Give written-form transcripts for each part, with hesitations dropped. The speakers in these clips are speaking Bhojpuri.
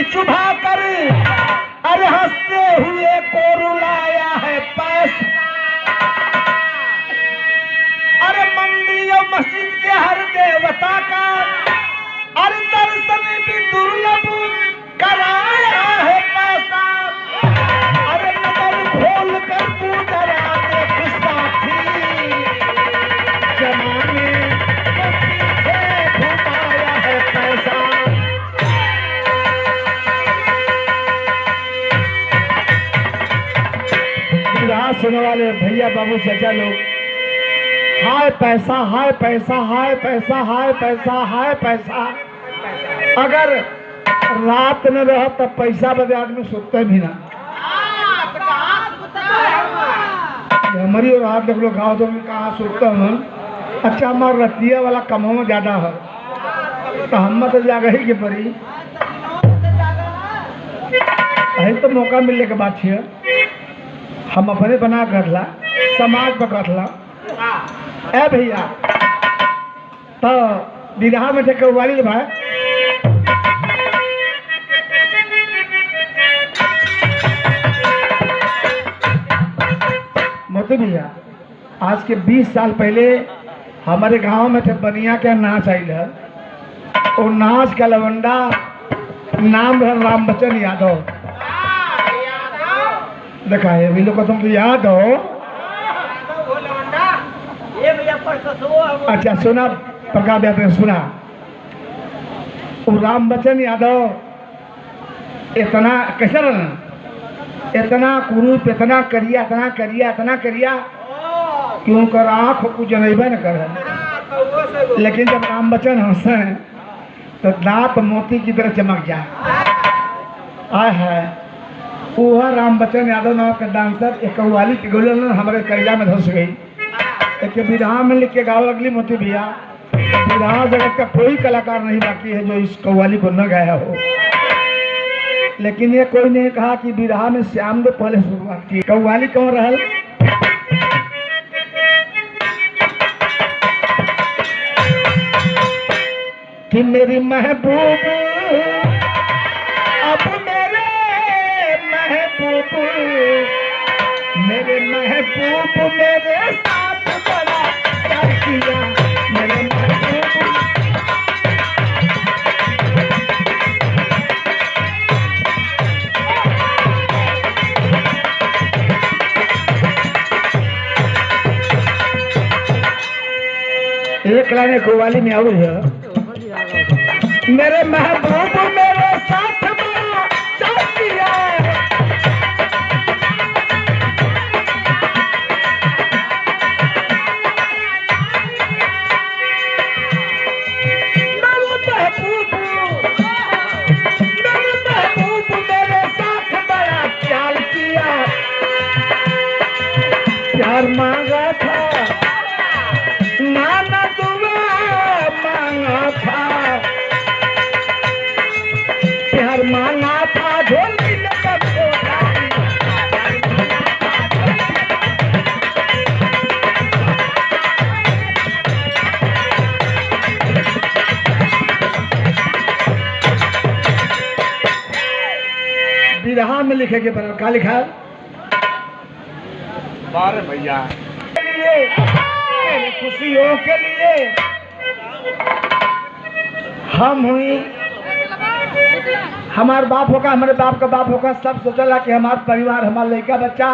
चुभा कर अरे हंसते हुए को रुलाया है पैसा। अरे मंदिर और मस्जिद के हर देवता का अरे दर्शन भी दुर्लभ कराया है पैसा। अरे नजर खोल कर तू डरा दे साथी, जमाने को पीछे घुमाया है पैसा। सुनने वाले भैया बाबू चाचा लोग, हाय पैसा हाय पैसा हाय पैसा हाय पैसा हाय पैसा। अगर रात में रह तब पैसा बदे आदमी सोचते भी ना। हमारी और हाथ देख लो गाँव तो कहाँ सोचता हूँ। अच्छा हमारा रतिया वाला कमाओ में ज्यादा है तो हम तो जागा ही के पड़ी यही तो मौका मिलने के बात है। हम अपने बना कर ला समाज पर कर ला ए भैया तो विवाह में थे कौवाली भाई मोती भैया आज के 20 साल पहले हमारे गांव में थे बनिया के नाच आई है और नाच का लवंडा नाम है राम बच्चन यादव। देखा है अभी लोग को तुमको याद हो। अच्छा सुना प्रकाश यादव सुना वो राम बच्चन यादव इतना कैसे रहना इतना कुरूप इतना करिया क्यों कर आँख को जनेबे न कर। लेकिन जब राम बच्चन हंसे तो दांत मोती की तरह चमक जाए। आय है वह राम बच्चन यादव नाम का डांसर एक कव्वाली की गोलन हमारे करिया में धस गई। एक विधा में लिख के गाँव लगली मोती भैया। विधा जगत का कोई कलाकार नहीं बाकी है जो इस कव्वाली को न गाया हो। लेकिन ये कोई ने कहा कि विधा में श्याम ने पहले शुरुआत की। कव्वाली कौन रहल कि मेरी महबूब अब मेरे महबूब मेरे साथ बड़ा प्यार किया। मेरे महबूब एक लाने कव्वाली में आऊ है मेरे महबूब मेरे साथ बड़ा प्यार किया। प्यार मांगा था नाना दुआ मांगा था। प्यार मांगा था झोली में विरहा में लिखे के पर का लिखा बारे भैया खुशियों के लिए हम हुई हमारे बाप होगा हमारे बाप का बाप होगा सब सोचला कि हमारा परिवार हमारा लड़का बच्चा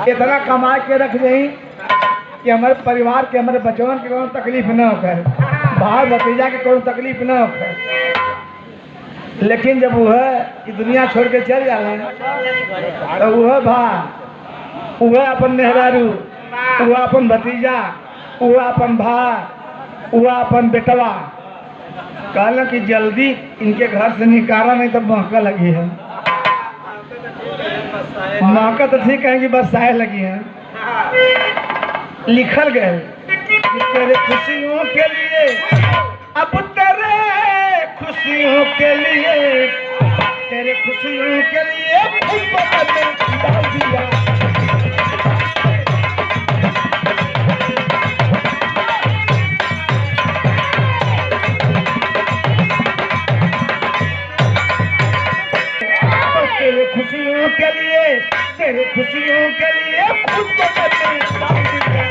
इतना कमा के रख दें कि हमारे परिवार के हमारे बच्चों की कोई तकलीफ न होकर बाहर भतीजा की कोई तकलीफ न होकर। लेकिन जब वह दुनिया छोड़ के चल जाए तो वह भाई वह अपन मेहरारू वह अपन भतीजा वह अपन भाई वह अपन बेटवा कहला कि जल्दी इनके घर से निकाला नहीं तो महका लगी है। महका तो ठीक है कि बस साय लगी है। लिखल गए तेरे खुशियों के लिए अब तेरे खुशियों के लिए तेरे खुशियों के लिए डाल दिया। के लिए, तेरे खुशियों के लिए खुद को करने डाल दिया।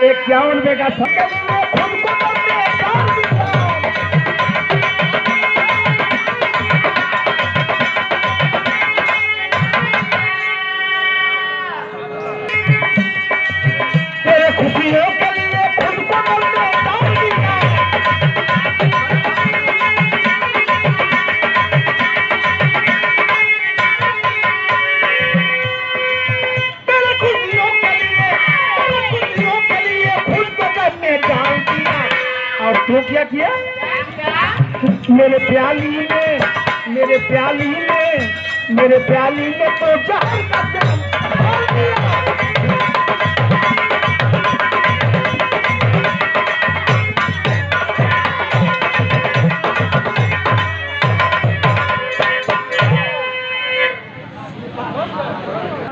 ₹51 का सब के लिए खुद को करने डाल दिया। तेरे खुशियों के लिए खुद को करने डाल दिया। तेरे खुशियों के लिए, तेरे खुशियों के लिए खुद को करने डाल दिया। और तू क्या किया? मेरे प्याली में, मेरे प्याली में, मेरे प्याली में तो जहर का जाम डाल दिया।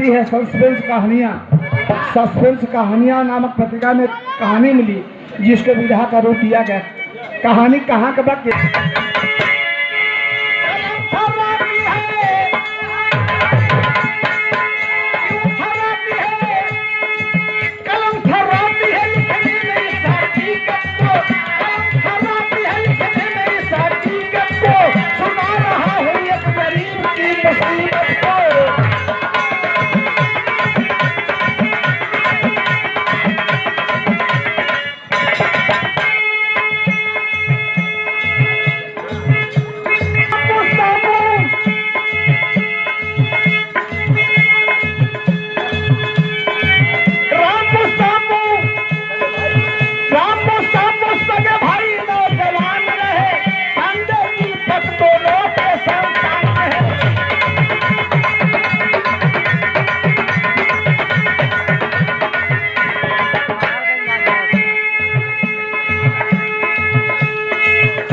है सस्पेंस कहानियां, सस्पेंस कहानियां नामक पत्रिका में कहानी मिली जिसके विधा का रूप दिया गया। कहानी कहाँ का वक्त सुना रहा हूँ एक गरीब की मुसीबत को।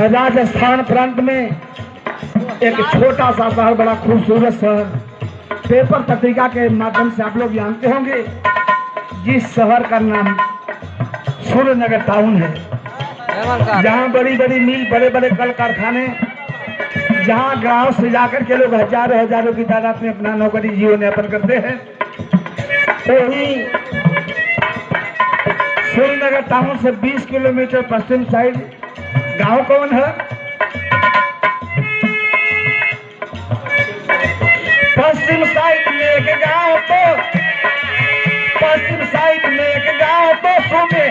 राजस्थान प्रांत में एक छोटा सा शहर, बड़ा खूबसूरत शहर, पेपर पत्रिका के माध्यम से आप लोग जानते होंगे, जिस शहर का नाम सूर्यनगर टाउन है, जहाँ बड़ी बड़ी मिल, बड़े बड़े कल कारखाने, जहाँ गांव से जाकर के लोग हजारों हजारों की तादाद में अपना नौकरी जीवन यापन करते हैं। वही सूर्यनगर टाउन से 20 किलोमीटर पश्चिम साइड गांव कौन है? पश्चिम साइड में एक गांव, तो पश्चिम साइड में एक गांव, तो सुबह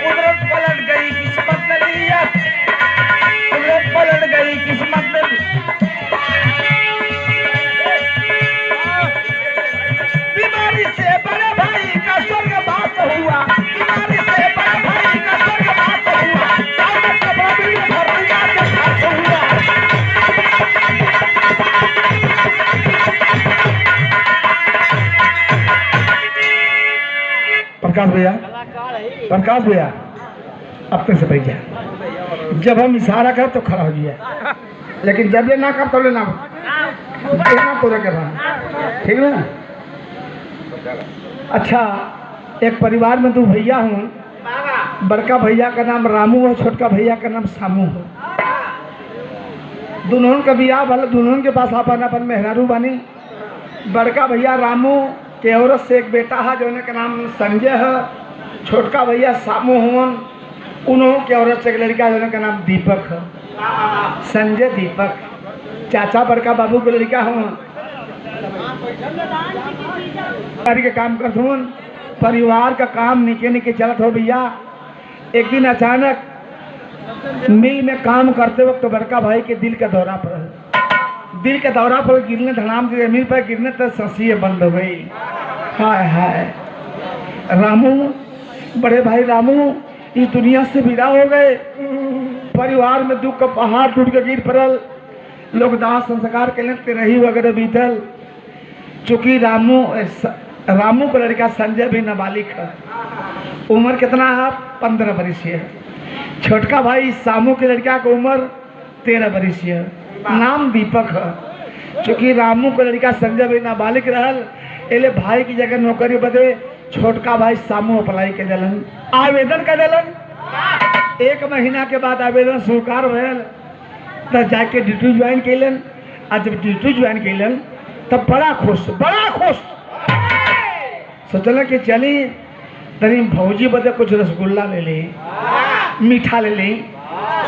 कुदरत पलट गई, किस्मत ने लिया, कुदरत पलट गई, किस्मत ने। बीमारी से बड़े भाई का स्वर्गवास हुआ, बीमारी से बड़े भाई का स्वर्गवास हुआ। प्रकाश भैया, प्रकाश भैया अपने से बैठ जाए। जब हम इशारा कर तो खड़ा हो जाए, लेकिन जब ये ना कर तो लेना तो रखे, ठीक है ना? अच्छा, एक परिवार में 2 भैया हूँ। बड़का भैया का नाम रामू है, छोटका भैया का नाम सामू है। दोनों का बियाह भले, दोनों के पास अपन अपन मेहरारू बनी। बड़का भैया रामू के औरत से एक बेटा है जो का नाम संजय है। छोटका भैया सामू हुन, उन्होंने के औरत से एक लड़का जो का नाम दीपक है, संजय दीपक। चाचा बड़का बाबू के लड़का हूँ, के काम करते हूँ। परिवार का काम निके निके चलत हो भैया। एक दिन अचानक मिल में काम करते वक्त तो बड़का भाई के दिल का दौरा पड़ा। दिल का दौरा पर गिरने, धड़ाम से जमीन पर गिरने तो सांसें बंद हो गई। हाय हाय, रामू, बड़े भाई रामू इस दुनिया से विदा हो गए। परिवार में दुख का पहाड़ टूट के गिर पड़ल। लोग दाह संस्कार के लिए रही वगैरह बीतल। चूंकि रामू का लड़का संजय भी नाबालिग है। उम्र कितना है? 15 वर्ष है। छोटका भाई सामू के लड़का की उम्र 13 वर्ष है। नाम दीपक है। चूंकि रामू का लड़का संजय भी नाबालिग रहल, एले भाई की जगह नौकरी बदे छोटका भाई सामू अप्लाई के दिलन, आवेदन कर दिलन। 1 महीना के बाद आवेदन स्वीकार भयल तब जाके ड्यूटी ज्वाइन कैलन। आ जब ड्यूटी ज्वाइन कैलन तब बड़ा खुश सोचल कि चली तनी भौजी बदे कुछ रसगुल्ला ले ली, मीठा ले ली।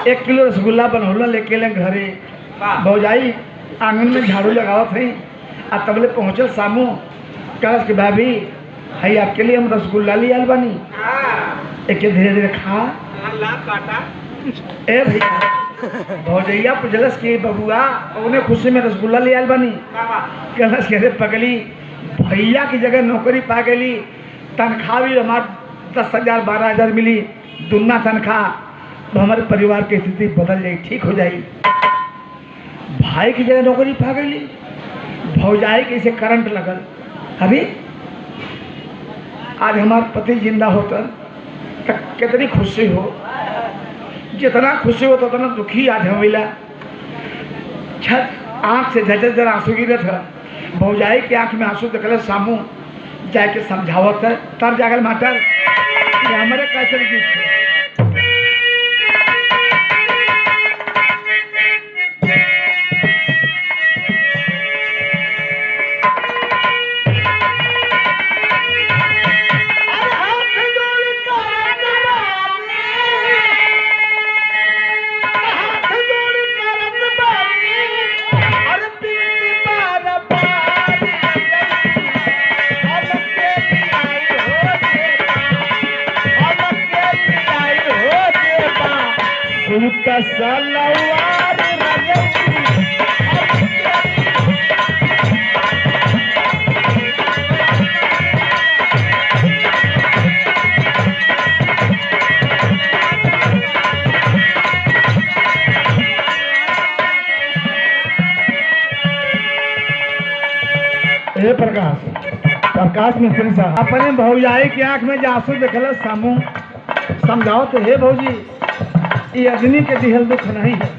1 किलो रसगुल्ला बनौला लेके लें घरे। भौजाई आंगन में झाड़ू लगावत है आ तबले पहुँचल सामू कहस कि भाभी है आपके लिए हम रसगुल्ला ले आल बानी, एक धीरे धीरे खा ए भैया। भौजैया पुछलस कि बबुआ उन्हें खुशी में रसगुल्ला ले आल बानी। कहलस कि अरे पगली भैया की जगह नौकरी पा गई, तनख्वाह भी हमार 10,000 12,000 मिली, दुगना तनख्वाह, तो हमारे परिवार की स्थिति बदल जाए, ठीक हो जाए। भाई की जगह नौकरी पा गई, भौजाई के इसे करंट लगल। अभी आज हमारे पति जिंदा होता तो कितनी खुशी हो, जितना खुशी हो तो उतना दुखी आज हम मिला। छत आँख से झर आंसू गिरत है। भौजाई के आँख में आंसू देखल सामू जाके समझावत है, तब जागल माटर हमारे कैसे गीत है। प्रकाश मिस्त्री साहब अपने भौजाई की आंख में आंसू देखल सामू समझाओ तो हे भौजी ये अग्नि के दिहल दुख नहीं है,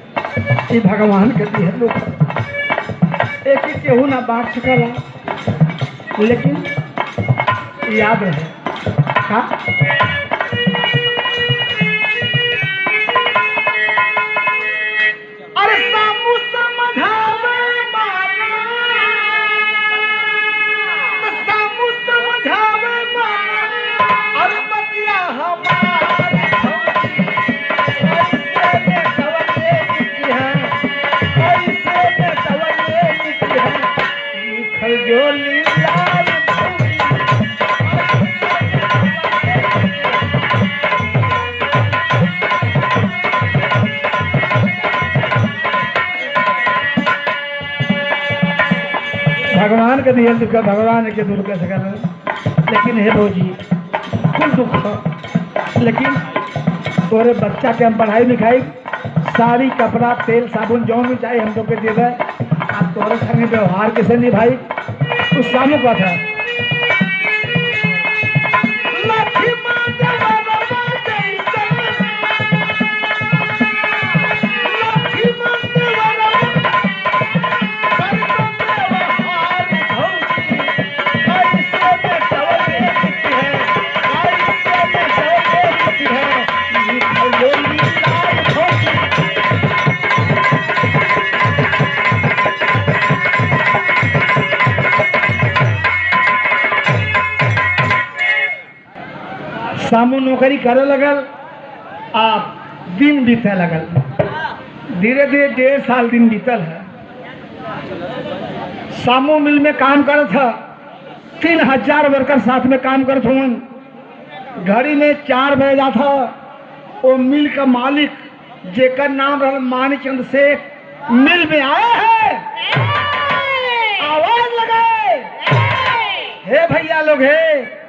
ये भगवान के दिहल दुख है। एक ही केहू ना बांट सकला, लेकिन याद रहे हाँ? अरे सामू समझावे माना, सामू समझावे माना, अरे बतिया हमारे भगवान के दियल दुख भगवान के दूर कर सकल। लेकिन हे भौजी कुल दुख है, लेकिन तोरे बच्चा के हम पढ़ाई लिखाई साड़ी कपड़ा तेल साबुन जौन भी चाहिए हम लोग के दे दे। आप तोरे संगे व्यवहार कैसे निभाई उस सामू का था। सामू नौकरी करे लगल, आप दिन बीते लगल, धीरे धीरे 1.5 साल दिन बीतल है। सामू मिल में काम करत था, 3000 वर्कर साथ में काम करत हुए। घड़ी में 4 बजे जाता, वो मिल का मालिक जेकर नाम रहा मानीचंद शेख मिल में आए हैं, आवाज लगाए हे भैया लोग है,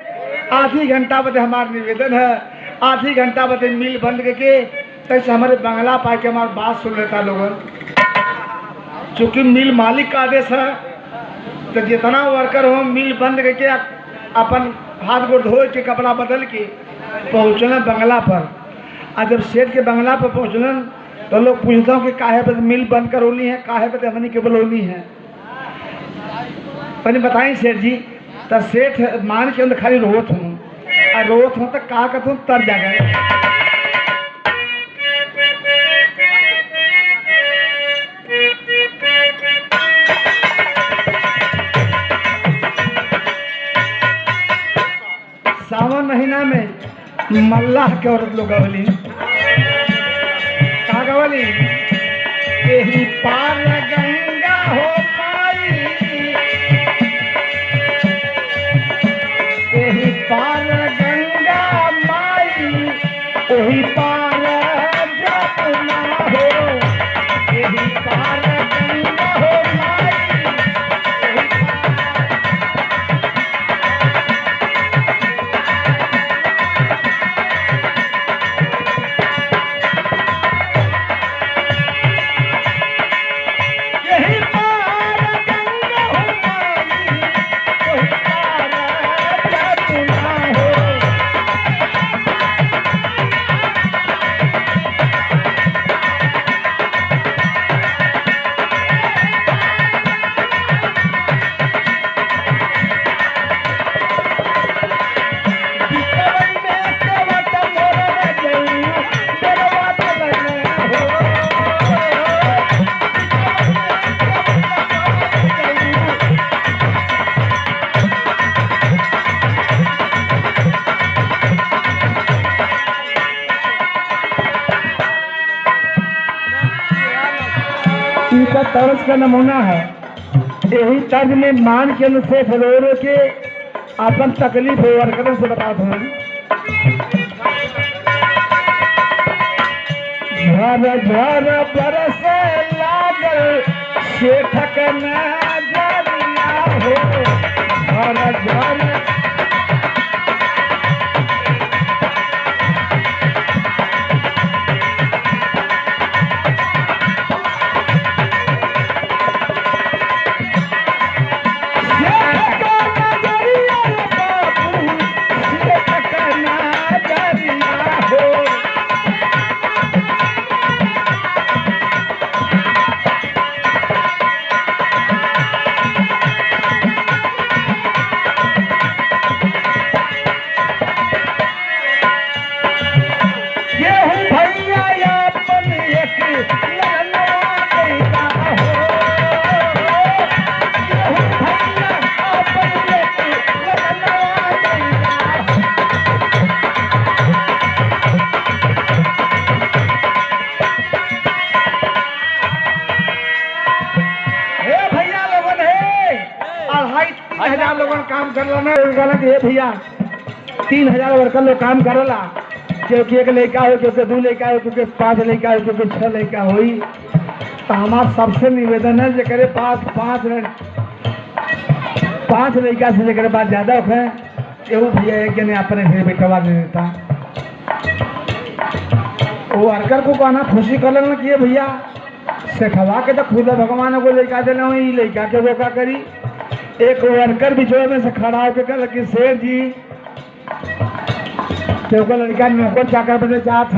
आधी घंटा बदे हमारा निवेदन है, आधी घंटा बदे मिल बंद करके तैसे हमारे बंगला पा के हमारी बात सुन लेता लोगन। चूंकि मिल मालिक का आदेश है तो जितना वर्कर हो मिल बंद करके अपन हाथ गोड़ धो के कपड़ा बदल के पहुँचना बंगला पर। और जब सेठ के बंगला पर पहुँचलन तो लोग पूछता हूँ कि काहे बदे मिल बंद करौनी है, काहे बदे हमनी के बोलौनी है। पहले बताएं सेठ जी तो सेठ मान के अंदर खाली रोत हूँ और रोत हूँ तो का कहता हूँ तर जा गए। सावन महीना में मल्लाह के औरत लोग गवली का गवली, यही पार गंगा हो पाई, यही पार गंगा माई, वही पार जमुना हो, यही पार गंगा हो माई। इनका तर्ज का नमूना है। यही तर्ज में मान के से फलोरों के अपन तकलीफ वर्करों से बताते हैं। झर झर बरस लागल शेठक नजरिया हो, झर झर काम कर भैया 3000 वर्कर लोग काम करला, क्योंकि एक लड़का हो, क्योंकि 2 लड़का हो, क्योंकि 5 लड़का हो, क्योंकि 6 लड़का हो। तो हमारा सबसे निवेदन है जो करे 5 लड़का से लेकर बाद ज्यादा हो एवं भैया एक जने अपने घर बैठवा दे देता। वो वर्कर को कहना खुशी कर लेना कि भैया सिखवा के तो खुद भगवान को लड़का देना हो, लड़का के रोका करी। एक वर्कर बिचौले में से खड़ा होकर कह कि शेर जी तो लड़का नौकर चाकर बने चाहत।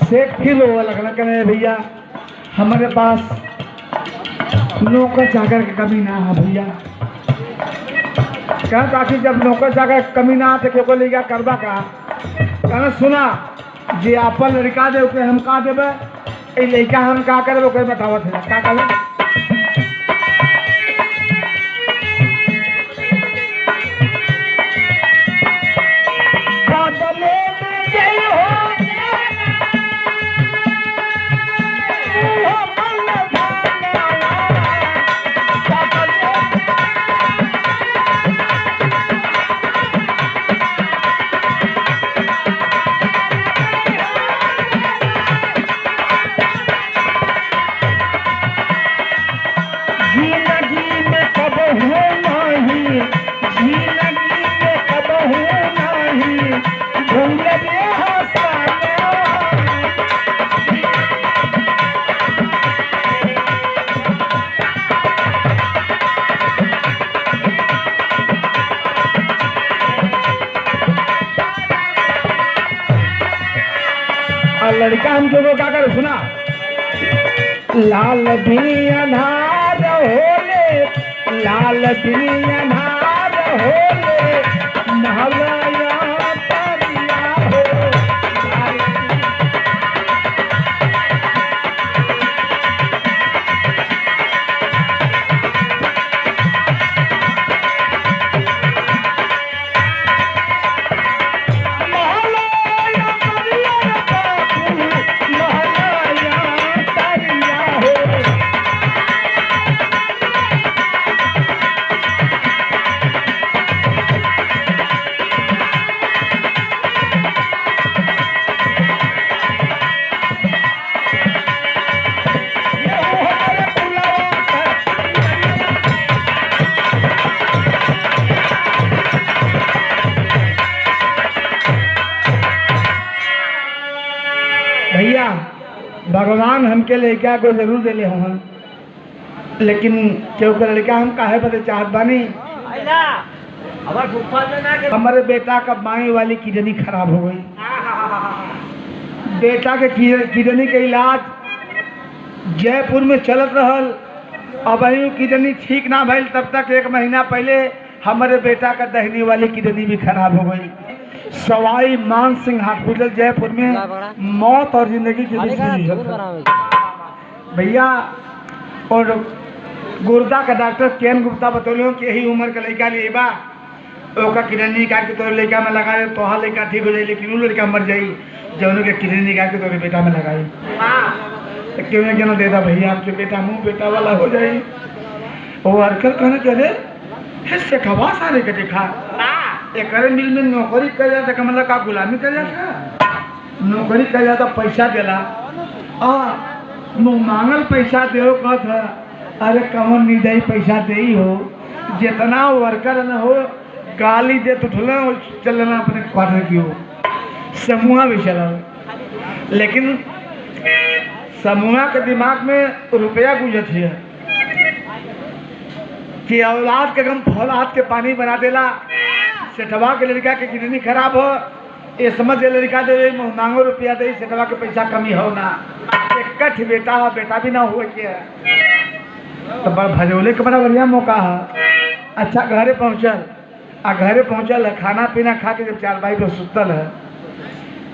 शेख फिर वो लगना कहने भैया हमारे पास नौकर चाकर की कमी ना है भैया। क्या ताकि जब नौकर चाकर की कमी ना आते क्यों लड़का करवा का कहना सुना जे अपन लड़का दे हम का देवे, लड़का हम का करे बतावत है का करे। लड़का हम जो क्या कर सुना, लाल बिनी अनार होले, लाल बिनी अनार होले महलाया तरिया हो भैया भगवान हमके लड़का को जरूर दिले हूँ, लेकिन केहू के लड़का हम काहे बदे चाहत बानी। हमारे बेटा का बाएं वाली किडनी खराब हो गई। बेटा के किडनी के इलाज जयपुर में चलत रहल। अब किडनी ठीक ना भइल, तब तक 1 महीना पहले हमारे बेटा का दहनी वाली किडनी भी खराब हो गई। सवाई मान सिंह हॉस्पिटल जयपुर में मौत और जिंदगी के बीच में भैया। और गुर्दा का डॉक्टर केन गुप्ता बतौलियो कि यही उम्र का लड़का लिए बा, ओका किडनी निकाल के तोरे लड़का में लगा दे, तोहा लड़का ठीक हो जाए, लेकिन वो लड़का मर जाई जौन के किडनी निकाल के तोरे बेटा में लगाई। तो क्यों क्या देता भैया, आपके बेटा मुँह बेटा वाला हो जाए। वो वर्कर कहने चले से खवा सारे के देखा एक मिल में नौकरी कर जाता का मतलब का गुलामी कर जाता, नौकरी कर जाता पैसा देला मुँह मांगल पैसा दे कहत। अरे कमर निर्दयी पैसा दे ही हो, जितना वर्कर न हो गाली दे तो चलना अपने क्वार्टर की हो। समूह भी चला, लेकिन समूह के दिमाग में रुपया गुजत है कि औलाद के गम फौलाद के पानी बना देला। सेठवा के लड़का के किडनी खराब हो, ये समझ लड़का दे मांगो रुपया दे, सेठवा के पैसा कमी हो ना। एक बेटा हो, बेटा भी ना हो क्या तो बड़ा भजौले के बड़ा बढ़िया मौका है। अच्छा घरे पहुँचल, घरे पहुँचल है, खाना पीना खा के जब चारपाई पर सुतल है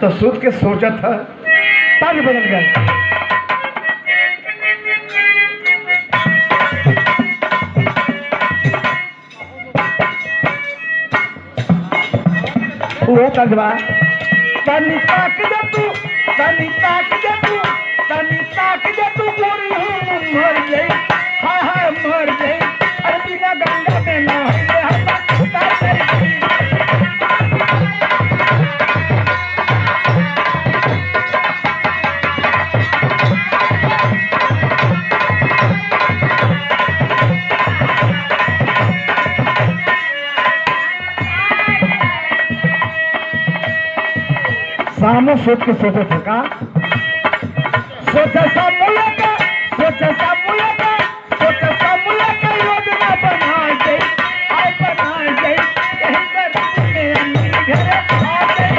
तो सुत के सोचत है तब बदल गए। वो तजवा तनी ताक दे तू, तनी ताक दे तू, तनी ताक दे तू, पूरी हूँ मर गई, हाँ हाँ मर गई। अरे बिना गंगा में ना सामने सोच के सोचे थे का सोचा सामूला का, सोचा सामूला का, सोचा सामूला का योजना बनाई गई, आई बनाई गई, यही कर घर आ गई।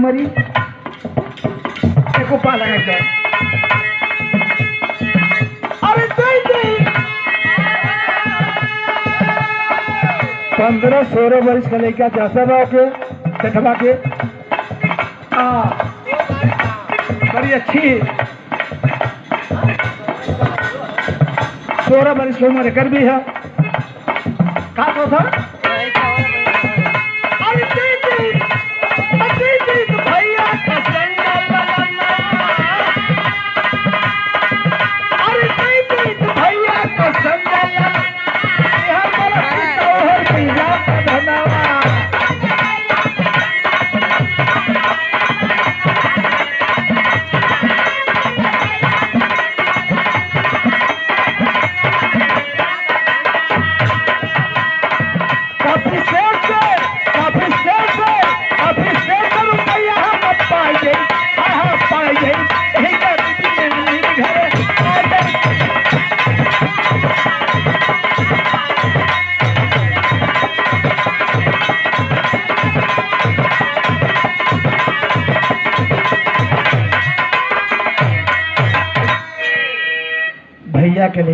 मरी एको पा लगा जाए। अरे 15-16 वर्ष का लड़का जैसा भाव के सेठवा के बड़ी अच्छी 16 वर्ष की उम्र कर भी है का तो था।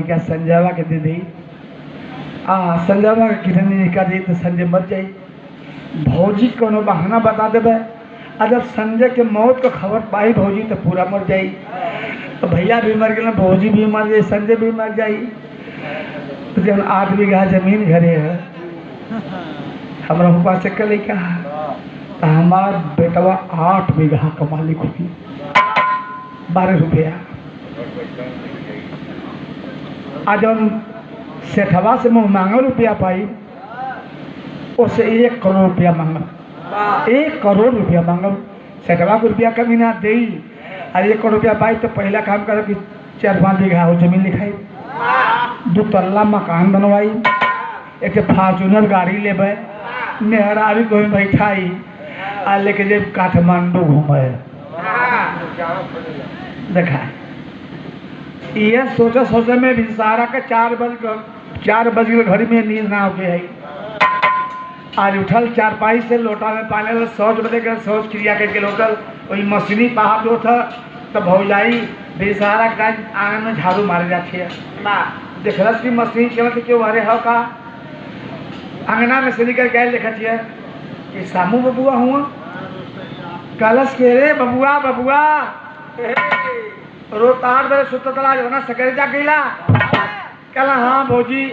लड़का संजयवा के दे दी। संजयवा के किरण निका दी तो संजय मर जाई। भौजी कोनो बहाना बता देवे, अगर संजय के मौत को खबर पाई भौजी तो पूरा मर जाई। तो भैया भी मर गए, भौजी भी मर जाए, संजय भी मर जाई। तो जब 8 बीघा जमीन घरे है हमारा पास से कल कहा तो हमार बेटवा 8 बीघा का मालिक होगी। 12 रुपया आज सेठवा से मुँह मांगो रुपया पाई, उससे 1 करोड़ रुपया मांगा। 1 करोड़ रुपया मांगो, सेठवा को रुपया कमी ना दे। और 1 करोड़ रुपया पाई तो पहला काम करो कि 4-5 बीघा हो जमीन लिखाई, 2 तल्ला मकान बनवाई, एक फॉर्चूनर गाड़ी लेबै, मेहरारू को बैठाई आ लेके जे काठमांडू घूमे। देखा ये सोचे में भी सारा का 4 बजे घड़ी में नींद ना होके है। आज उठल 4 से लोटा में पानी शौच बदे कर शौच क्रिया करके लोटल वही मशीनी पहाड़ दो था तो भौजाई बेसहारा का आंगन में झाड़ू मारे जाती है। देखलस की मशीन के क्यों मारे हो का अंगना में से निकल गए देखती है कि सामू बबुआ हुआ कलश के रे बबुआ बबुआ रोज 8 बजे सुतला जो ना सकर जा गईला। कहला हाँ भौजी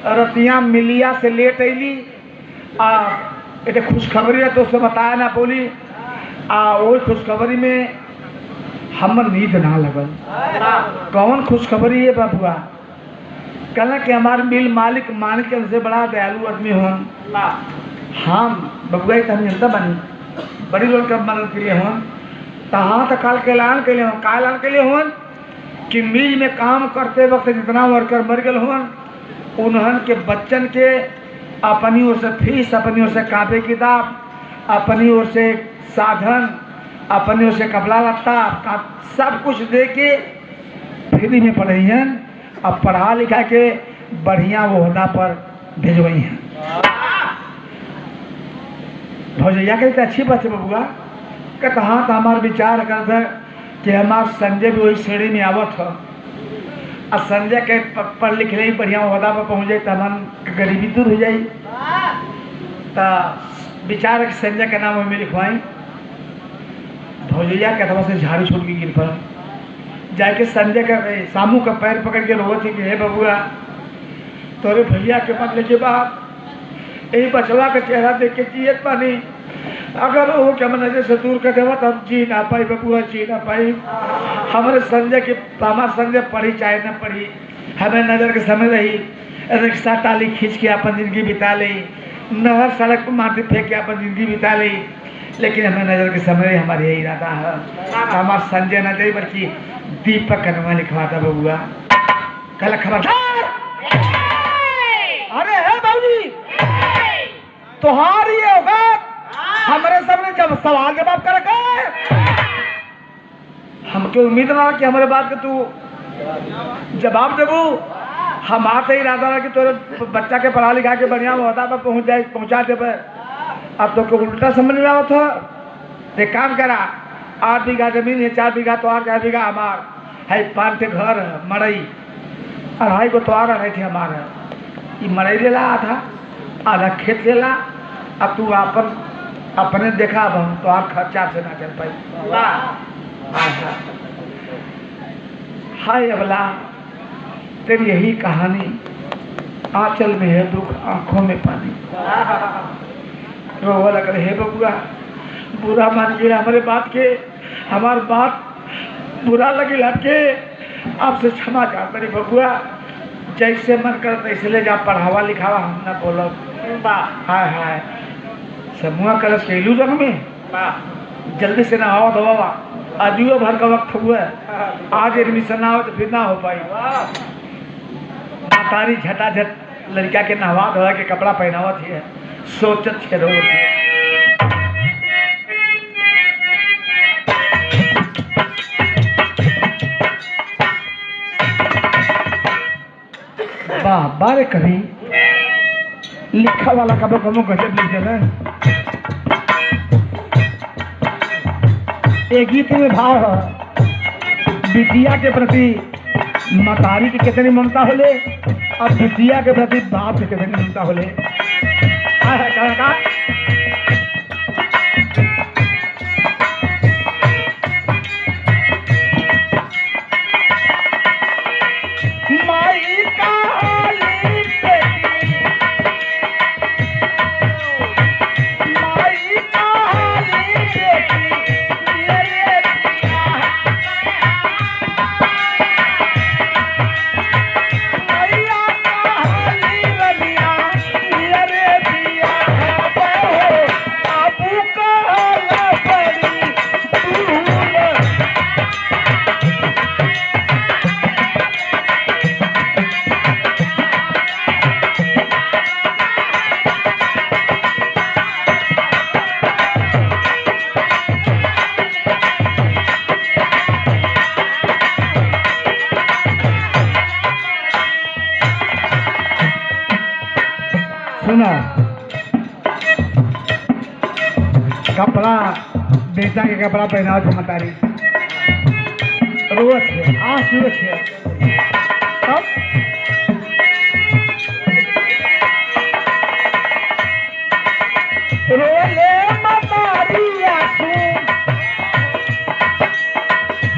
रतिया मिलिया से लेट अली एक खुशखबरी है तो उससे बताया ना बोली। वो खुशखबरी में हमर नींद ना लगल। कौन खुशखबरी है बबुआ? कहना कि हमारे मिल मालिक मान के हमसे बड़ा दयालु आदमी हो। हाँ बबुआ तो हम जनता बनी बड़ी लोग का मदद के लिए हो। तो हाँ तो काल के ऐलान के लिए हो, का ऐलान के लिए हो कि मिल में काम करते वक्त जितना वर्कर मर गए हो उन्हन के बच्चन के अपनी ओर से फीस, अपनी ओर से कापी किताब, अपनी ओर से साधन, अपनी ओर से कपड़ा लत्ता सब कुछ दे के फ्री में पढ़ाई हैं। अब पढ़ा लिखा के बढ़िया ओहदा पर भेजवाई हैं। भौजैया कहते अच्छी बात है बबुआ। कहता हाँ तो हमारा विचार करते कि हमार संजय भी वही श्रेणी में आवत हो और संजय के पढ़ लिख रही बढ़िया ओहदा पर पहुँच जाए तो हमार गरीबी दूर हो जाए। तो विचार कि संजय का नाम हमें लिखवाई। भौजैया के अथवा से झाड़ू छूट के गिर पड़ा जाके संजय का सामू का पैर पकड़ के रोवत थी कि हे बबुआ तोरे भैया के बदले के बाद यही बचवा का चेहरा देख के जियत पानी अगर वो क्या नजर से दूर कर देवा तो हम जी ना पाई बबुआ, जी ना पाई। हमारे संजय की हमारे संजय पढ़ी चाहे न पढ़ी हमें नज़र के समय रही, रिक्शा टाली खींच के अपन ज़िंदगी बिता ली, नहर सड़क पर माटी फेंक के अपन ज़िंदगी बिता ली, लेकिन हमें नज़र के समय हमारे यही इरादा है हमारा संजय न दे बल्कि दीपक का नाम लिखवाता बबुआ। कल खबरदार अरे है बाबूजी तुम्हारी ये होगा हमारे सामने जब सवाल जवाब कर हमको उम्मीद ना कि हमारे बात का तू जवाब देबू। हमारा इरादा है कि तोरे बच्चा के पढ़ा लिखा के बढ़िया ओहदा पर पहुँचा देवे। अब तो उल्टा समझ में आवत हो। एक काम करा 8 बीघा जमीन है, 4 बीघा तो 4 बीघा हमार है, 5 के घर है मड़ई 2.5 को तो रहे थे हमारा। ये मड़ई लेला आधा खेत लेला। अब तू अपने देखा अब हम तो खर्चा से ना चल पाई। हाय अबला तेरी यही कहानी, आंचल में है दुख आंखों में पानी। रोवा लग रहे बबुआ बुरा मान गया हमारे बात के, हमार बात बुरा लगे लड़के आपसे क्षमा चाहते रहे बबुआ। जैसे मन कर तैसे ले जा पढ़ावा लिखावा हम ना बोलो। हाय हाय समूह कलश कैलू जग में जल्दी से ना आओ दवा आजियो भर का वक्त हुआ है। आज एडमिशन ना हो तो फिर ना हो पाई। मातारी झटाझट लड़का के नहवा धोवा के कपड़ा पहनावा थी सोचत छेड़ो वाह बारे कभी लिखा वाला कब कमो गजब लिख देना। एक गीत में भाव है विद्या के प्रति मतारी की कितनी ममता होले और बिटिया के प्रति बाप की कितनी ममता होले। का माई काली बेटी, माई काली बेटी मेरे पिया, मैया काली रमिया मेरे पिया, बाबू कहला बड़ी तूल। सुना कपड़ा बेटा के कपड़ा पहनाओ जो मतारी रोज है आंसू है तब रोले मतारी आंसू,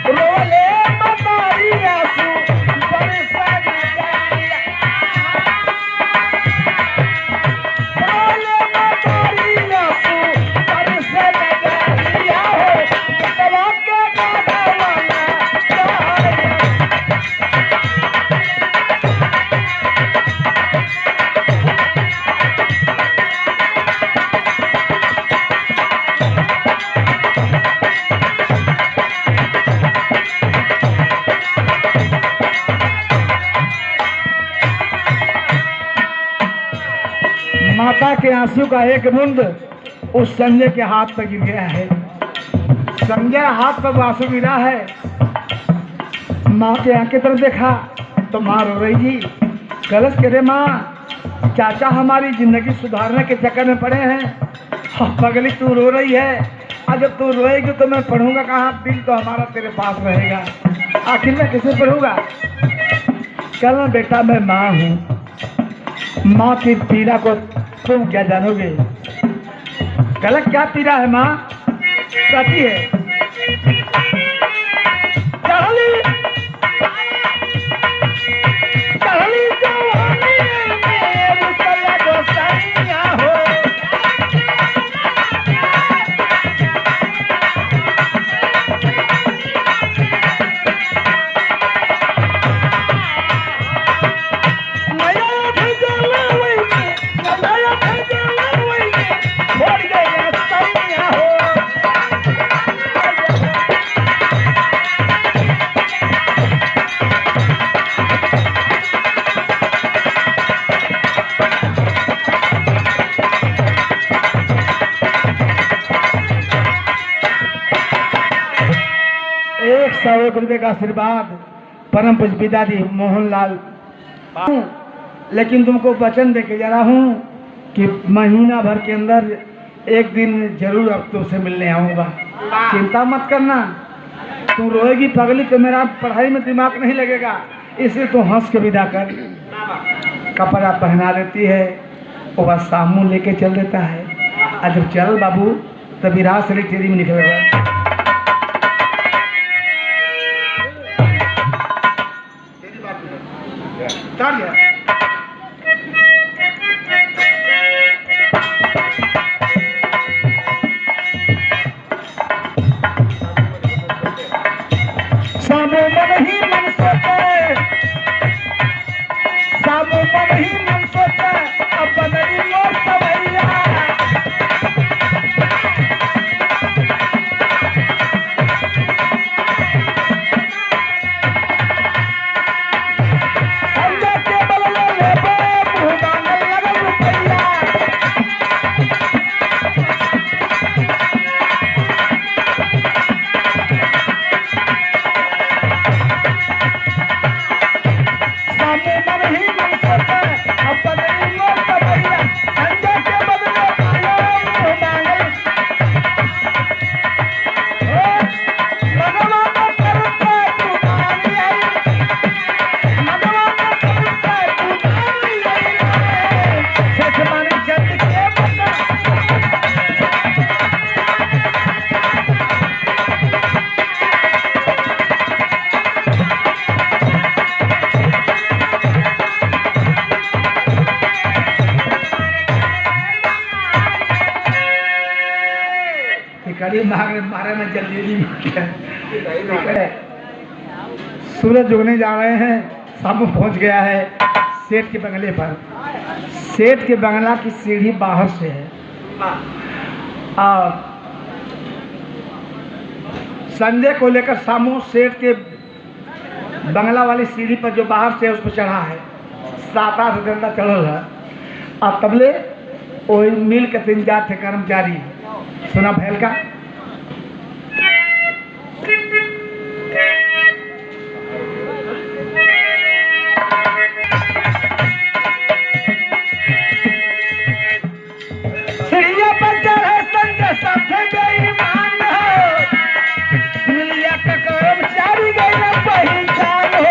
रोले मतारी आंसू बरसा नजरिया, रोले मतारी आंसू बरसा नजरिया हो, दवा के गाना वाला गाया। माता के आंसू का एक बूंद उस संजय के हाथ पर गिर गया है। संजय हाथ पर आंसू गिरा है। माँ के आंख की तरफ देखा तो माँ रो रही थी। गलत करे माँ, चाचा हमारी जिंदगी सुधारने के चक्कर में पड़े हैं। पगली तू रो रही है, और जब तू रोएगी तो मैं पढ़ूंगा कहाँ? दिल तो हमारा तेरे पास रहेगा, आखिर मैं किसे पढ़ूंगा? कहना बेटा मैं माँ हूँ, माँ की पीड़ा को तुम क्या जानोगे? गलत क्या पीड़ा है माँ? कहती है कहली कहली जवानी में मुसल्ला गोसाइया हो, ₹100 का आशीर्वाद परम पूज्य पिताजी मोहनलाल, लेकिन तुमको वचन दे के जा रहा हूँ कि महीना भर के अंदर एक दिन जरूर अब तुमसे मिलने आऊँगा। चिंता मत करना। तू रोएगी पगली तो मेरा पढ़ाई में दिमाग नहीं लगेगा, इसलिए तू हंस के विदा कर। कपड़ा पहना देती है, वो बस सामू लेके चल देता है। और जब चल बाबू तभी रात से तेरी में निकलेगा। सामू मन ही मन सोचे, सामू मन ही मन सोचे, अब बदली लो सवैया। संजय के बल जल्दी मांगने मारे में जल्दी सूरज उगने जा रहे हैं। सामू पहुंच गया है सेठ के बंगले पर। सेठ के बंगला की सीढ़ी बाहर से है और संजय को लेकर सामू सेठ के बंगला वाली सीढ़ी पर जो बाहर से है उस पर चढ़ा है। 7-8 घंटा चढ़ल है और तबले वही मिल के 3-4 थे कर्मचारी। सुना भैल का सीढ़िया पर चढ़े संजय साथे बेईमान हो, मिलिया का कर्मचारी गए ना पहचान हो।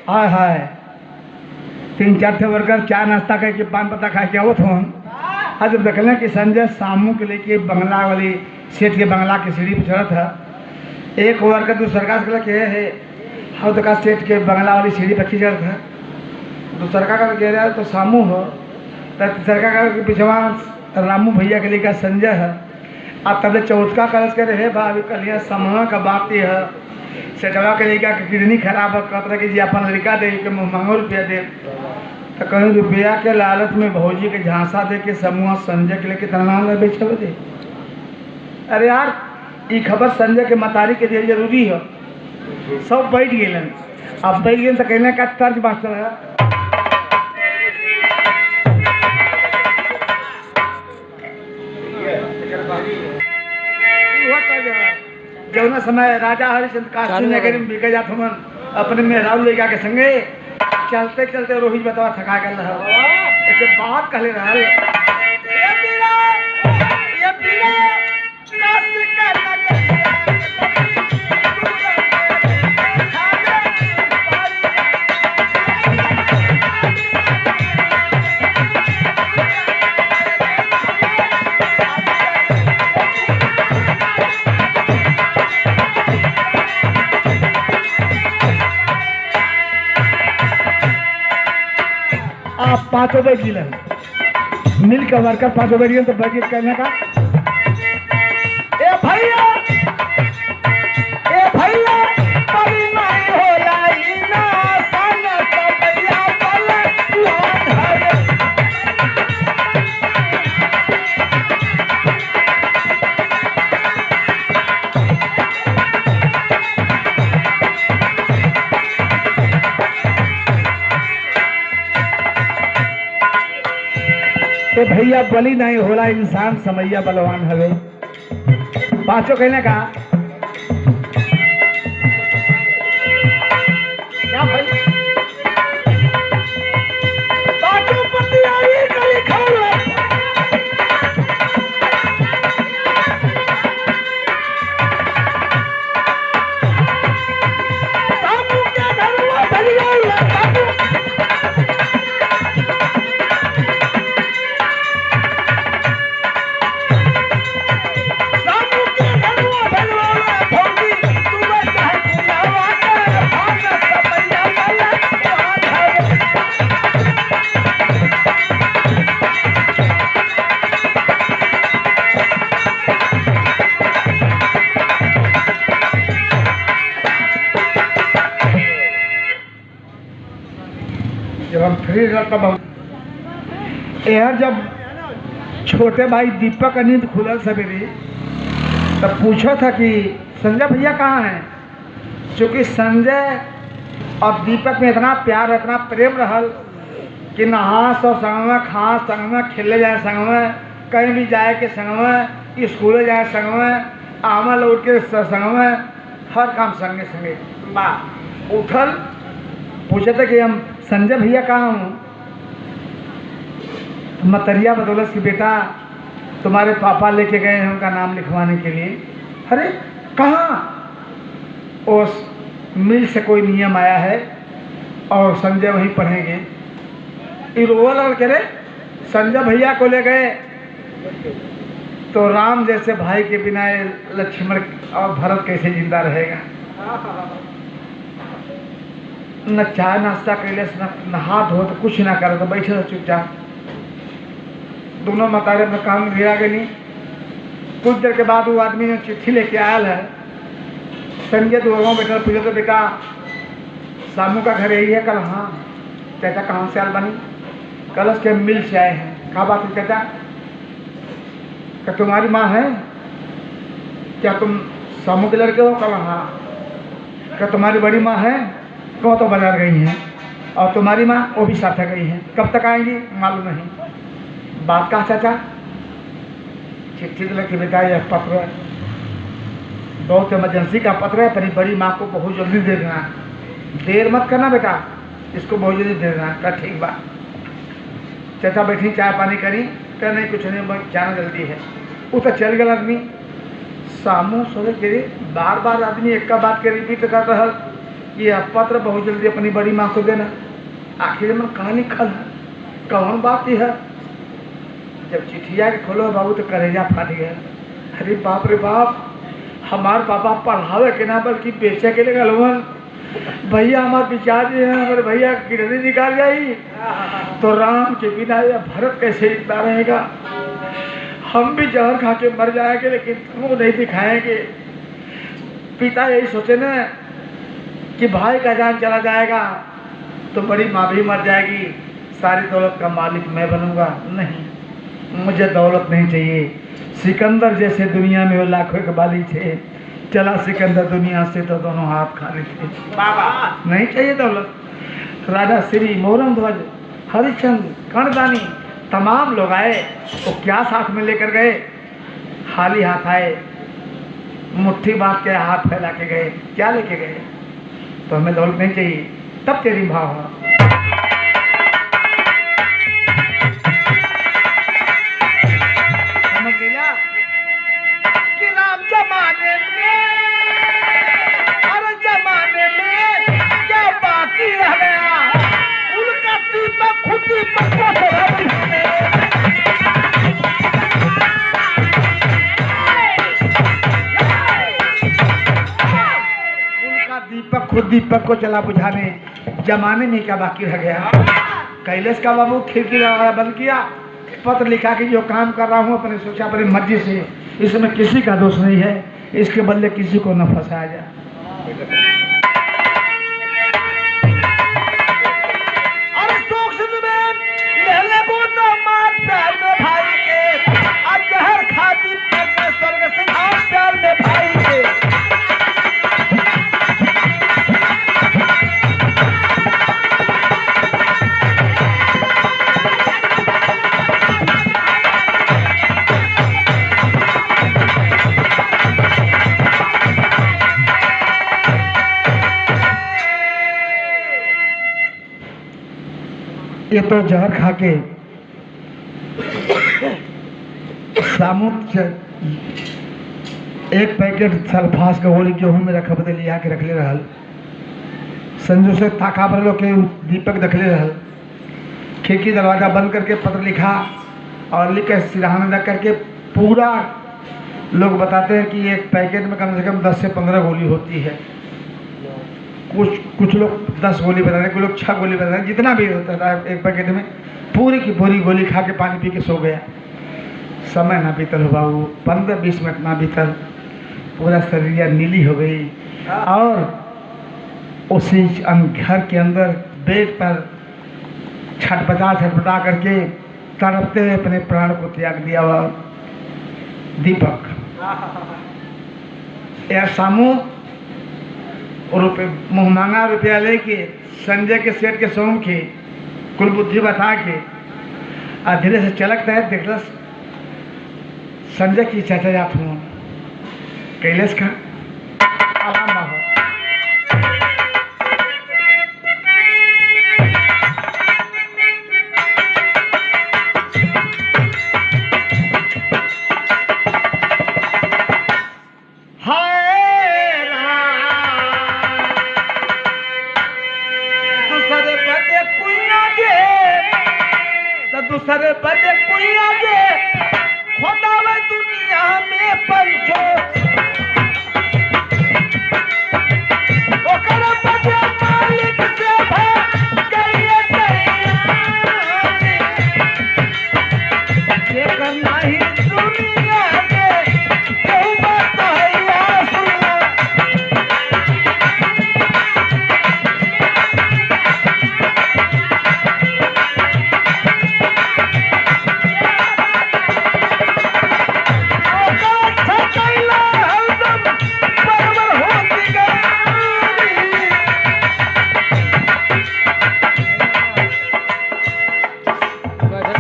हाय हाय 3-4 थे वर्कर चाय नाश्ता करके पान पत्ता खा के आवत हों। आज जब देखलें कि संजय सामू के लेके बंगला वाली सेठ के बंगला की सीढ़ी पर चढ़ा था, एक वर्कर दूसरका से कहला कि हे हाँ तो का सेठ के बंगला वाली सीढ़ी पर खींच था। दूसरका का कह रहा है तो सामू हो, तो तीसरका का पिछवा रामू भैया के लेकर संजय है। अब तब चौथका कलश करे हे भाभी कलिया समय का बात है सेठवा के लेकर किडनी खराब है, कहता कि जी अपन लड़का दे के मांगो रुपया दे। तो कहीं रुपया के लालच में भौजी के झांसा दे के समूह संजय के लेके तनाव बेचब दे। अरे यार ये खबर संजय के मतारी के लिए जरूरी है। सब बैठ गए, अब बैठ गए तो कहने का तर्ज मास्टर है जौना समय राजा हरिश्चंद्र काशी नगर में बिके जात हमन अपने मेहरारू ले के संगे चलते चलते रोहित बतावा थका गल रहा। ऐसे बात कहले रहल ये बिना काशी का आप 5 बैठ गिलन मिल के वर्कर 5 बैठ गिलन तो बैठ कहने का ए भैया बड़ी नहीं होला ई ना सन सबैया पलट हरे। तो भैया बली नहीं होला इंसान समैया बलवान हवे। 5 कहने का क्या भाई 5 पति आई गली खावे सामू के घरवा भलिया सामू जब हम फ्री रहता बहुत यार। जब छोटे भाई दीपक का नींद खुलल सवेरे तब पूछा था कि संजय भैया कहाँ हैं। चूँकि संजय और दीपक में इतना प्यार इतना प्रेम रहल कि नहा सब संग में खा संग में खेले जाए संग में कहीं भी जाए के संग में स्कूल जाए संग में आमा लौट के संग में हर काम संगे संगे बा उठल, पूछे थे कि हम संजय भैया कहाँ हूँ। मतरिया बदौलत की बेटा तुम्हारे पापा लेके गए हैं उनका नाम लिखवाने के लिए। अरे कहाँ? उस मिल से कोई नियम आया है और संजय वहीं पढ़ेंगे। रोवा लग के रे संजय भैया को ले गए तो राम जैसे भाई के बिना लक्ष्मण और भरत कैसे जिंदा रहेगा। न चाय नाश्ता कैले, न हाथ धो, तो कुछ ना करे, तो बैठे रहो चुपचाप। दोनों मतारे में काम गिरा गए नहीं। कुछ देर के बाद वो आदमी ने चिट्ठी लेके आयल है। संजय दोनों बैठे पूछे तो बेटा सामू का घर यही है? कल हाँ। चाचा कहाँ से आल बनी? कल उसके मिल से आए हैं। कहा बात है चाचा? क्या तुम्हारी माँ है? क्या तुम सामू के लड़के हो? कल हाँ। क्या तुम्हारी बड़ी माँ है? कहो तो बाजार गई हैं। और तुम्हारी माँ? वो भी साथ गई हैं। कब तक आएंगी? मालूम नहीं। बात कहा चाचा? चिट्ठी तो लिखी बेटा यह पत्र है, बहुत इमरजेंसी का पत्र है, तेरी बड़ी माँ को बहुत जल्दी दे देना, देर मत करना बेटा, इसको बहुत जल्दी दे देना। कहा ठीक बात। चाचा बैठी चाय पानी करी, कह नहीं कुछ नहीं, जाना जल्दी है। वो तो चल गया आदमी। सामू सोचे कि बार बार आदमी एक का बात के रिपीट कर रहा कि यह पत्र बहुत जल्दी अपनी बड़ी माँ को देना। आखिर में कहाँ लिखल है, कौन बात ही है? जब चिट्ठिया के खोलो बाबू तो कलेजा फाट गया। अरे बाप रे बाप, हमारे पापा पढ़ावे के ना बल्कि बेचे के लिए गलवन। भैया हमारे पिताजी हैं, हमारे भैया किडनी निकाल जाई तो राम के बिना या भरत कैसे जिंदा रहेगा? हम भी जहर खा के मर जाएंगे लेकिन तुमको नहीं दिखाएंगे। पिता यही सोचे ना कि भाई का जान चला जाएगा तो बड़ी माँ भी मर जाएगी, सारी दौलत का मालिक मैं बनूंगा। नहीं, मुझे दौलत नहीं चाहिए। सिकंदर जैसे दुनिया में वो लाखों के बाली थे, चला सिकंदर दुनिया से तो दोनों हाथ खाली थे। बाबा नहीं चाहिए दौलत। राजा श्री मोहरम ध्वज, हरिश्चंद्र, कर्णदानी तमाम लोग आए, वो क्या साथ में लेकर गए? खाली हाथ आए, मुट्ठी बांध के हाथ फैला के गए। क्या लेके गए? तो हमें दौलत नहीं चाहिए, तब तेरी भाव हो। समझ गई ना कि राम जमाने में, अरे जमाने में क्या बाकी रह गया? उनका दीपक खुद दीपक को दीपक खुद दीपक को चला बुझाने। जमाने में क्या बाकी रह गया? कैलाश का बाबू खिड़की बंद किया, पत्र लिखा कि जो काम कर रहा हूँ अपने सोचा अपनी मर्जी से, इसमें किसी का दोष नहीं है, इसके बदले किसी को न फंसाया जाए। अरे सूक्ष्म में लहले को तो मार प्यार में भाई के, आज जहर खाती स्वर्ग से प्यार में भाई के। ये तो जहर खा के सामुत एक पैकेट सल्फास का गोली गेहूं में रख बदल लिया के रख ले रहा। संजू से ताका पर लोग के दीपक रख ले रहा। खिड़की दरवाजा बंद करके पत्र लिखा और लिख के सिरहाना रख करके पूरा लोग बताते हैं कि एक पैकेट में कम से कम 10 से 15 गोली होती है। कुछ लोग 10 गोली बता रहे हैं, कुछ लोग 6 गोली बता रहे हैं, जितना भी होता था एक पैकेट में पूरी की पूरी गोली खा के पानी पी के सो गया। समय ना बीतल हो बाबू, 15-20 मिनट ना बीतल, पूरा शरीर नीली हो गई और उसी घर के अंदर बेड पर छटपटा करके तड़पते हुए अपने प्राण को त्याग दिया हुआ दीपक। यार सामू मुँह मांगा रुपया लेके संजय के सेठ के सोम के कुल बुद्धि बता के धीरे से चलकता है। देखला संजय की चाचा जात हूँ कैलाश का आराम हो। हाय दूसरे बदे कुइया गे तो दूसरे बदे कुइया गे खुदावे दुनिया में पंचो ओकर बदे मालिक से गइए ये करना ही दुनिया के केहू बताइया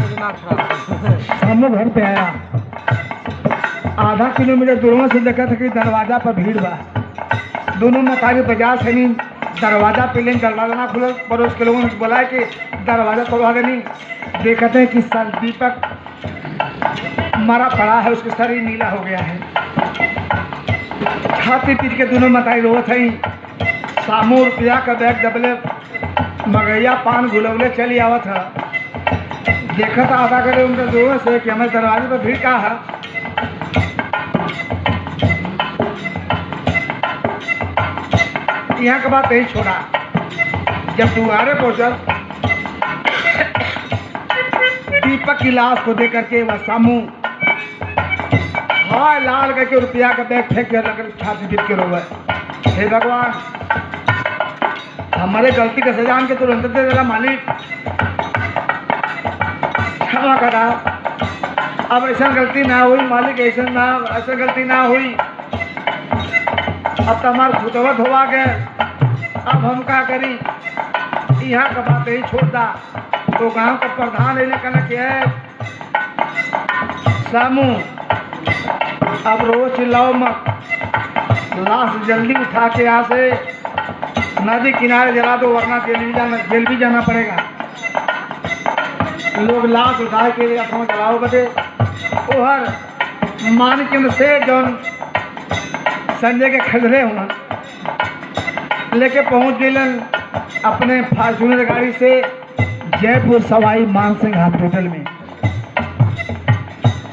सुना सामने घर पे आया आधा किलोमीटर दूर से देखा था कि दरवाजा पर भीड़ बा दोनों मकानी बाजार से नहीं दरवाजा पे लेन दरवाजा ना खुले पड़ोस के लोगों ने बोला कि दरवाजा तोड़वा देनी देखते हैं कि सर दीपक मरा पड़ा है उसके शरीर नीला हो गया है छाती पीट के दोनों मकाई रोत है सामू रुपया का बैग दबले मगैया पान गुलवले चली आवत है देखा था आधा करे उनके दोनों से कि हमारे दरवाजे पर भीड़ का है यहाँ का बात नहीं छोड़ा जब दुआरे पहुंचल दीपक की लाश को देख करके वह सामू हाय लाल करके रुपया का बैग फेंक कर छाती पीट के रोवे हे भगवान हमारे गलती का सजा के तुरंत दे देना मालिक क्षमा करा अब ऐसा गलती ना हुई मालिक ऐसा गलती ना हुई अब तो हमारे खुदवत हुआ गए अब हम क्या करी यहाँ का बात नहीं छोड़ता तो गांव का प्रधान लेने कहना क्या है सामू अब रोज चिल्लाओ मत लाश जल्दी उठा के यहाँ से नदी किनारे जला दो वरना जेल भी जाना पड़ेगा लोग लाश उठा के अपना जलाओ बदे ओहर मानचंद से जौन संजय के खजरे हुआ लेके पहुंच गए अपने फॉर्च्यूनर गाड़ी से जयपुर सवाई मानसिंह हॉस्पिटल में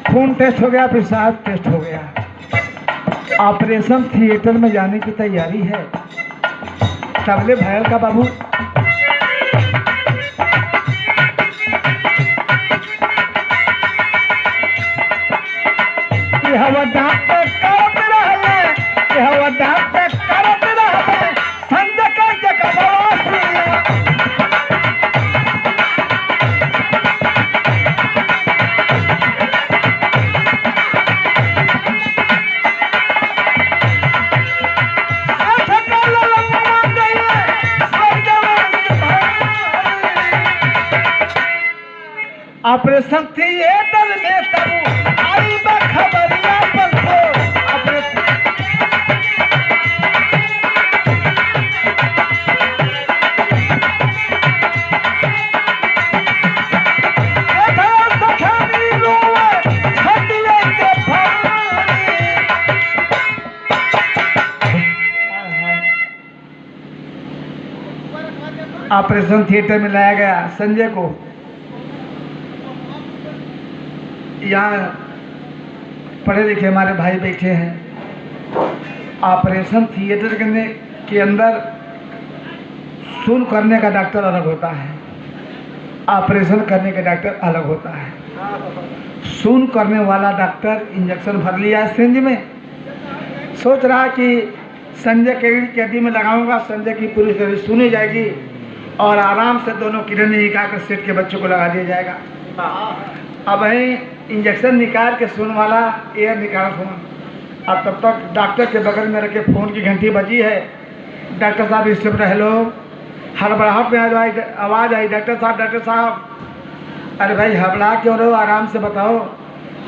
खून टेस्ट हो गया पेशाब टेस्ट हो गया ऑपरेशन थिएटर में जाने की तैयारी है तबले भैल का बाबू हवा डॉक्टर करत रहे हवा डॉक्टर करत रहे संजय का जगवास ऑपरेशन थिएटर में तब आई खबरिया पर ऑपरेशन थिएटर में लाया गया संजय को यहाँ पढ़े लिखे हमारे भाई बैठे हैं ऑपरेशन थिएटर के अंदर सुन करने का डॉक्टर अलग होता है ऑपरेशन करने का डॉक्टर अलग होता है सुन करने वाला डॉक्टर इंजेक्शन भर लिया सिंज में सोच रहा कि संजय के हड्डी में लगाऊंगा संजय की पूरी शरीर सुनी जाएगी और आराम से दोनों किरण निकाल कर सेठ के बच्चों को लगा दिया जाएगा अब वहीं इंजेक्शन निकाल के सुन वाला एयर निकाल फोन अब तब तक डॉक्टर के बगल में रखे फ़ोन की घंटी बजी है डॉक्टर साहब रिसेप्ट रह लो हड़बड़ाहट में आवाज़ आई डॉक्टर साहब अरे भाई हड़बड़ा क्यों रहो आराम से बताओ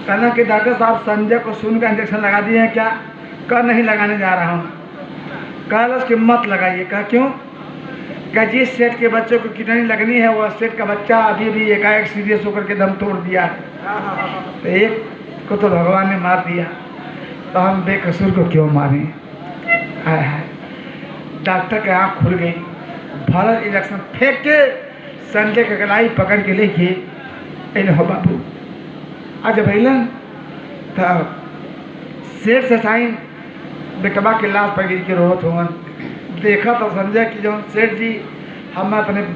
कहना कि डॉक्टर साहब संजय को सुन का इंजेक्शन लगा दिए हैं क्या कल नहीं लगाने जा रहा हूँ कल उसकी मत लगाइए कहा क्यों क्या जिस सेठ के बच्चों को किडनी लगनी है वह सेठ का बच्चा अभी भी एकाएक सीरियस होकर के दम तोड़ दिया है तो एक को तो भगवान ने मार दिया तो हम बेकसूर को क्यों मारें? हाय हाय, डॉक्टर के आँख खुल गई, भारत इंजेक्शन फेंक के संजय के गलाई पकड़ के लेके इन हो बाबू आज भैलन था सेठ से साइन बेटवा के लाश पर गिर के रोत हुआ। देखा तो संजय की जो सेठ जी हम अपने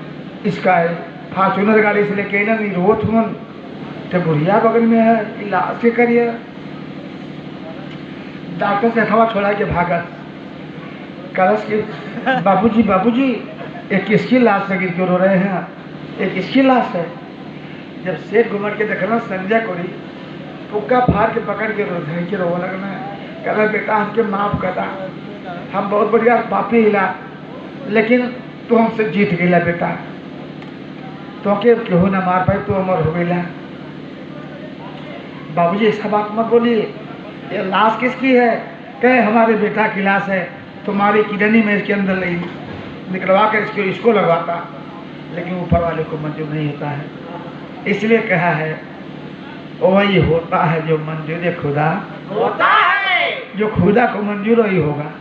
इसका है फॉर्चूनर गाड़ी से लेके ना नहीं रोत हुआ तो बुढ़िया बगल में है, इलाज के करिए। डॉक्टर से हवा छोड़ा के भागत कलश के बाबूजी एक किसकी लाश में गिर के रो रहे हैं, एक किसकी लाश है। जब सेठ घुमट के देखना संजय को रही फुक्का फाड़ के पकड़ के रो लगना है। कह रहा बेटा हमके माफ करता, हम बहुत बढ़िया पापी हिला, लेकिन तू हमसे जीत गया बेटा, तो के केहू ना मार पाई, तू अमर हो गया। बाबूजी ऐसा बात मत बोलिए, ये लाश किसकी है? कहे हमारे बेटा की लाश है, तुम्हारी किडनी में इसके अंदर ले निकलवा कर इसको लगवाता, लेकिन ऊपर वाले को मंजूर नहीं होता है, इसलिए कहा है वही होता है जो मंजूर खुदा होता है, जो खुदा को मंजूर वही होगा।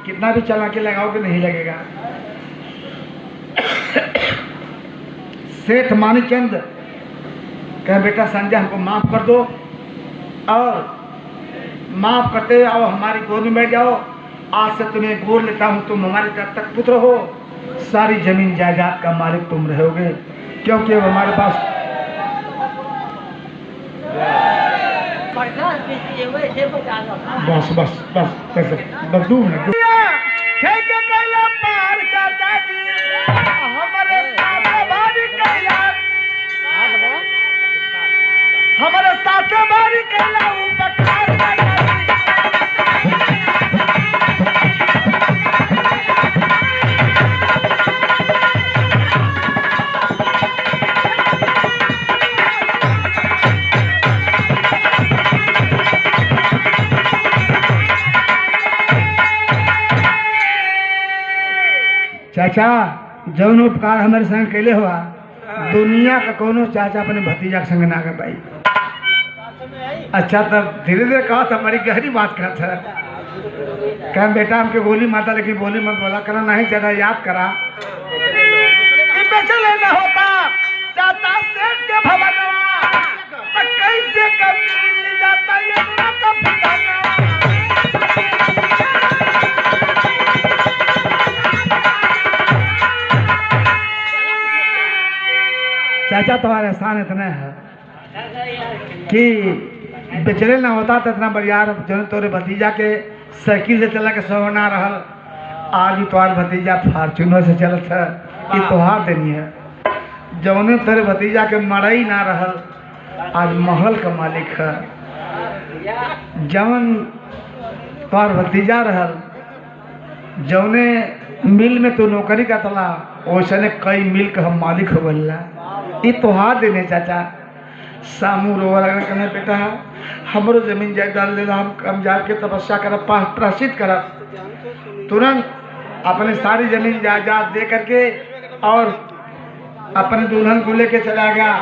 कितना भी चला के लगाओगे नहीं लगेगा। सेठ मानीचंद कहे बेटा संजय हमको माफ कर दो और माफ करते आओ हमारी गोद में बैठ जाओ, आज से तुम्हें गोद लेता हूँ, तुम हमारे दत्तक पुत्र हो, सारी जमीन जायदाद का मालिक तुम रहोगे, क्योंकि वो हमारे पास बस बस बस बस बस 2 मिनट हमारे साथ बारी कैला चाचा जौन उपकार हमारे संग कैले हुआ दुनिया का कोनो चाचा अपने भतीजा के संग ना कर पाई। अच्छा तब धीरे धीरे कहा था, हमारी गहरी बात कहा था, कह बेटा हमके गोली मारता लेकिन बोली मत बोला करा, नहीं ज्यादा याद करा चले न होता चाचा सेठ के भवनवा तो कैसे कभी जाता ये ना कभी चाचा तुम्हारे एहसान इतना है कि बेचले ना होता तो इतना बढ़िया जो तोरे भतीजा के साइकिल से चला के सोना रहल, आज ही तुम्हार भतीजा फॉर्चूनर से चलत है, ये तोहार देनी है। जौने तोरे भतीजा के मड़ई ना रहल, आज महल का मालिक है। जौन तुम्हार भतीजा रहल, जौने मिल में तू नौकरी का तला, वैसे कई मिल का हम मालिक हो गया, ये तोहार देने चाचा। सामू रोवा लगना कहने बेटा हमरो जमीन जायदाद ले हम जाके तपस्या करब, प्राश्चित करब, तुरंत अपने सारी जमीन जायदाद दे करके और अपने दुल्हन को लेके चला गया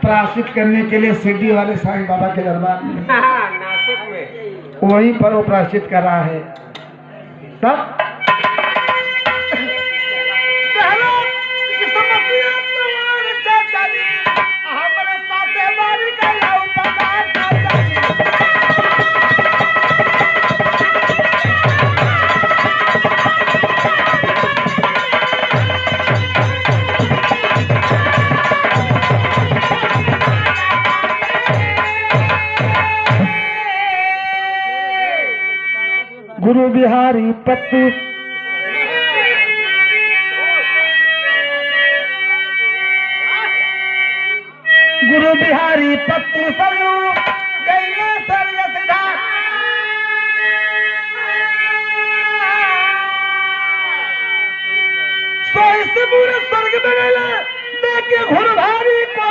प्राश्चित करने के लिए शिरडी वाले साईं बाबा के दरबार में। वहीं पर वो प्राश्चित कर रहा है। तब गुरु बिहारी पत्तू गुरु बिहारी पत्तू सरयू गैया सरय सिधा सोई से पूरे स्वर्ग में गए देखे घुर भारी को